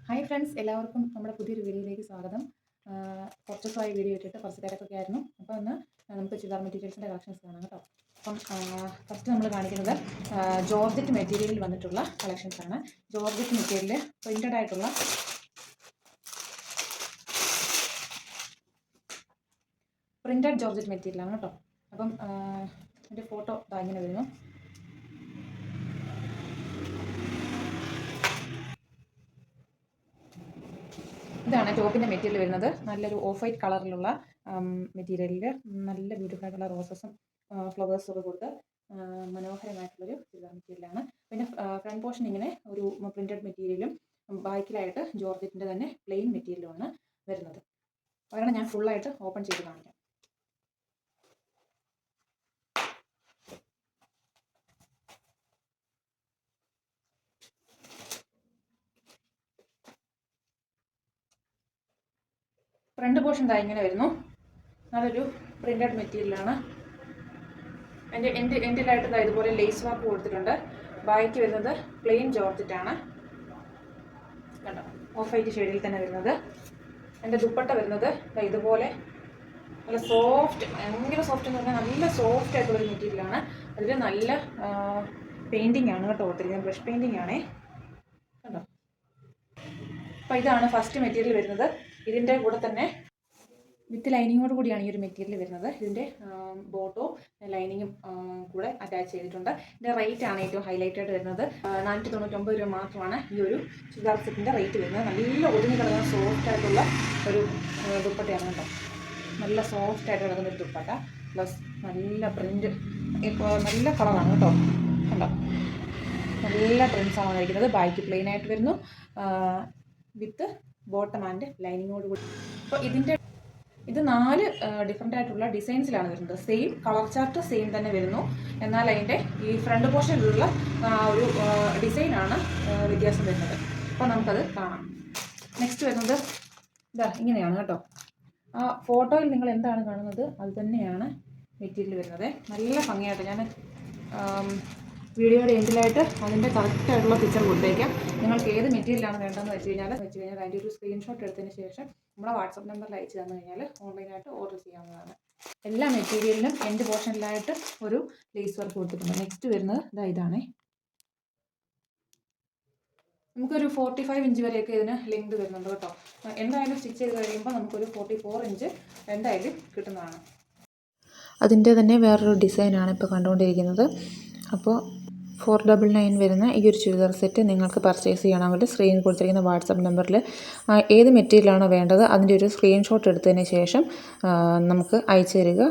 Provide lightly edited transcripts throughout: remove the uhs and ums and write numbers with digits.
Hi friends, എല്ലാവർക്കും നമ്മുടെ പുതിയൊരു വീഡിയോയിലേക്ക് സ്വാഗതം. കുറച്ച് ദിവസമായി വീഡിയോ ഇട്ടിട്ട് കുറച്ച് തിരക്കൊക്കെ ആയിരുന്നു. അപ്പോൾ ഒന്ന് നമുക്ക് ചുരിദാർ മെറ്റീരിയൽസിൻ്റെ കളക്ഷൻസ് കാണാം കേട്ടോ. അപ്പം ഫസ്റ്റ് നമ്മൾ കാണിക്കുന്നത് ജോർജറ്റ് മെറ്റീരിയലിൽ വന്നിട്ടുള്ള കളക്ഷൻസ് ആണ്. ജോർജറ്റ് മെറ്റീരിയൽ പ്രിൻറ്റഡ് ആയിട്ടുള്ള പ്രിൻറ്റഡ് ജോർജറ്റ് മെറ്റീരിയലാണ് കേട്ടോ. അപ്പം എൻ്റെ ഫോട്ടോ ഇങ്ങനെ വരുന്നു. ഇതാണ് ടോപ്പിൻ്റെ മെറ്റീരിയൽ വരുന്നത്. നല്ലൊരു ഓഫ് വൈറ്റ് കളറിലുള്ള മെറ്റീരിയലിൽ നല്ല ബ്യൂട്ടിഫുൾ ആയിട്ടുള്ള റോസസും ഫ്ലവേഴ്സൊക്കെ കൊടുത്ത് മനോഹരമായിട്ടുള്ളൊരു ചുരിദാർ മെറ്റീരിയലാണ്. പിന്നെ ഫ്രണ്ട് പോർഷൻ ഇങ്ങനെ ഒരു പ്രിൻറ്റഡ് മെറ്റീരിയലും ബാക്കിലായിട്ട് ജോർജറ്റിൻ്റെ തന്നെ പ്ലെയിൻ മെറ്റീരിയലുമാണ് വരുന്നത്. കാരണം ഞാൻ ഫുള്ളായിട്ട് ഓപ്പൺ ചെയ്ത് കാണിക്കാം. ഫ്രണ്ട് പോർഷൻ ഇങ്ങനെ വരുന്നു. നല്ലൊരു പ്രിൻറ്റഡ് മെറ്റീരിയലാണ്. എൻഡിലായിട്ട് ഇതുപോലെ ലേസ് വർക്ക് കൊടുത്തിട്ടുണ്ട്. ബാക്ക് വരുന്നത് പ്ലെയിൻ ജോർജറ്റാണ്. കണ്ടോ, ഓഫ് വൈറ്റ് ഷെയ്ഡിൽ തന്നെ വരുന്നത്. എൻ്റെ ദുപ്പട്ട വരുന്നത് ഇതുപോലെ നല്ല സോഫ്റ്റ്, ഭയങ്കര സോഫ്റ്റ് എന്ന് പറഞ്ഞാൽ നല്ല സോഫ്റ്റ് ആയിട്ടുള്ളൊരു മെറ്റീരിയലാണ്. അതിൽ നല്ല പെയിൻറ്റിംഗ് ആണ് കേട്ടോ കൊടുത്തിരിക്കുന്നത്. ബ്രഷ് പെയിൻറ്റിംഗ് ആണേ. കണ്ടോ, അപ്പോൾ ഇതാണ് ഫസ്റ്റ് മെറ്റീരിയൽ വരുന്നത്. ഇതിൻ്റെ കൂടെ തന്നെ വിത്ത് ലൈനിങ്ങോട് കൂടിയാണ് ഈ ഒരു മെറ്റീരിയൽ വരുന്നത്. ഇതിൻ്റെ ബോട്ടോ ലൈനിങ്ങും കൂടെ അറ്റാച്ച് ചെയ്തിട്ടുണ്ട്. ഇതിൻ്റെ റേറ്റ് ആണ് ഏറ്റവും ഹൈലൈറ്റ് ആയിട്ട് വരുന്നത്. 499 രൂപ മാത്രമാണ് ഈ ഒരു ചുരിദാർ സെറ്റിൻ്റെ റേറ്റ് വരുന്നത്. നല്ല ഒതുങ്ങി കിടക്കുന്ന സോഫ്റ്റ് ആയിട്ടുള്ള ഒരു ദുപ്പട്ടയാണ് കേട്ടോ. നല്ല സോഫ്റ്റ് ആയിട്ട് കിടക്കുന്ന ഒരു ദുപ്പട്ട, പ്ലസ് നല്ല പ്രിൻറ്റ്, ഇപ്പോൾ നല്ല കളറാണ് കേട്ടോ. കണ്ടോ, നല്ല പ്രിൻസാണ് വന്നിരിക്കുന്നത്. ബാക്ക് പ്ലെയിൻ ആയിട്ട് വരുന്നു വിത്ത് ബോട്ടം ആൻഡ് ലൈനിങ്ങോട് കൂടി. അപ്പോൾ ഇത് 4 ഡിഫറെൻ്റ് ആയിട്ടുള്ള ഡിസൈൻസിലാണ് വരുന്നത്. സെയിം കളർ ചാർട്ട് സെയിം തന്നെ വരുന്നു. എന്നാൽ അതിൻ്റെ ഈ ഫ്രണ്ട് പോർഷനിലുള്ള ഒരു ഡിസൈനാണ് വ്യത്യാസം വരുന്നത്. അപ്പോൾ നമുക്കത് കാണാം. നെക്സ്റ്റ് വരുന്നത് ഇങ്ങനെയാണ് കേട്ടോ. ആ ഫോട്ടോയിൽ നിങ്ങൾ എന്താണ് കാണുന്നത് അത് തന്നെയാണ് മെറ്റീരിയൽ വരുന്നത്. നല്ല ഭംഗിയായിട്ട് ഞാൻ വീഡിയോയുടെ എൻഡിലായിട്ട് അതിൻ്റെ കറക്റ്റായിട്ടുള്ള പിക്ചർ കൊടുത്തേക്കാം. നിങ്ങൾക്ക് ഏത് മെറ്റീരിയലാണ് വേണ്ടതെന്ന് വെച്ച് കഴിഞ്ഞാൽ അതിൻ്റെ ഒരു സ്ക്രീൻഷോട്ട് എടുത്തതിന് ശേഷം നമ്മുടെ വാട്സപ്പ് നമ്പറിൽ അയച്ചു തന്നു കഴിഞ്ഞാൽ ഓൺലൈനായിട്ട് ഓർഡർ ചെയ്യാവുന്നതാണ്. എല്ലാ മെറ്റീരിയലിനും എൻഡ് പോർഷനിലായിട്ട് ഒരു ലേസ് വർക്ക് കൊടുത്തിട്ടുണ്ട്. നെക്സ്റ്റ് വരുന്നത് ഇതാണേ. നമുക്കൊരു 45 ഇഞ്ച് വരെയൊക്കെ ഇതിന് ലെങ്ത് വരുന്നുണ്ട് കേട്ടോ. എന്തായാലും സ്റ്റിച്ച് ചെയ്ത് കഴിയുമ്പോൾ നമുക്കൊരു 44 ഇഞ്ച് എന്തായാലും കിട്ടുന്നതാണ്. അതിൻ്റെ തന്നെ വേറൊരു ഡിസൈനാണ് ഇപ്പോൾ കണ്ടുകൊണ്ടിരിക്കുന്നത്. അപ്പോൾ 499 വരുന്ന ഈ ഒരു ചുരിദാർ സെറ്റ് നിങ്ങൾക്ക് പർച്ചേസ് ചെയ്യണമെങ്കിൽ സ്ക്രീനിൽ കൊടുത്തിരിക്കുന്ന വാട്സപ്പ് നമ്പറിൽ ഏത് മെറ്റീരിയലാണോ വേണ്ടത് അതിൻ്റെ ഒരു സ്ക്രീൻഷോട്ട് എടുത്തതിന് ശേഷം നമുക്ക് അയച്ചു തരിക.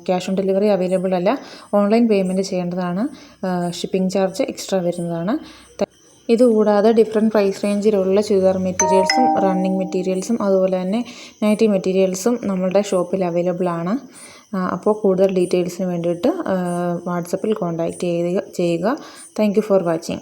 ക്യാഷ് ഓൺ ഡെലിവറി അവൈലബിൾ അല്ല, ഓൺലൈൻ പേയ്മെൻറ്റ് ചെയ്യേണ്ടതാണ്. ഷിപ്പിംഗ് ചാർജ് എക്സ്ട്രാ വരുന്നതാണ്. ഇതുകൂടാതെ ഡിഫറെൻറ്റ് പ്രൈസ് റേഞ്ചിലുള്ള ചുരിദാർ മെറ്റീരിയൽസും റണ്ണിങ് മെറ്റീരിയൽസും അതുപോലെ തന്നെ നൈറ്റി മെറ്റീരിയൽസും നമ്മളുടെ ഷോപ്പിൽ അവൈലബിൾ ആണ്. അപ്പോൾ കൂടുതൽ ഡീറ്റെയിൽസിന് വേണ്ടിയിട്ട് വാട്സപ്പിൽ കോൺടാക്റ്റ് ചെയ്യുക. Thank you for watching.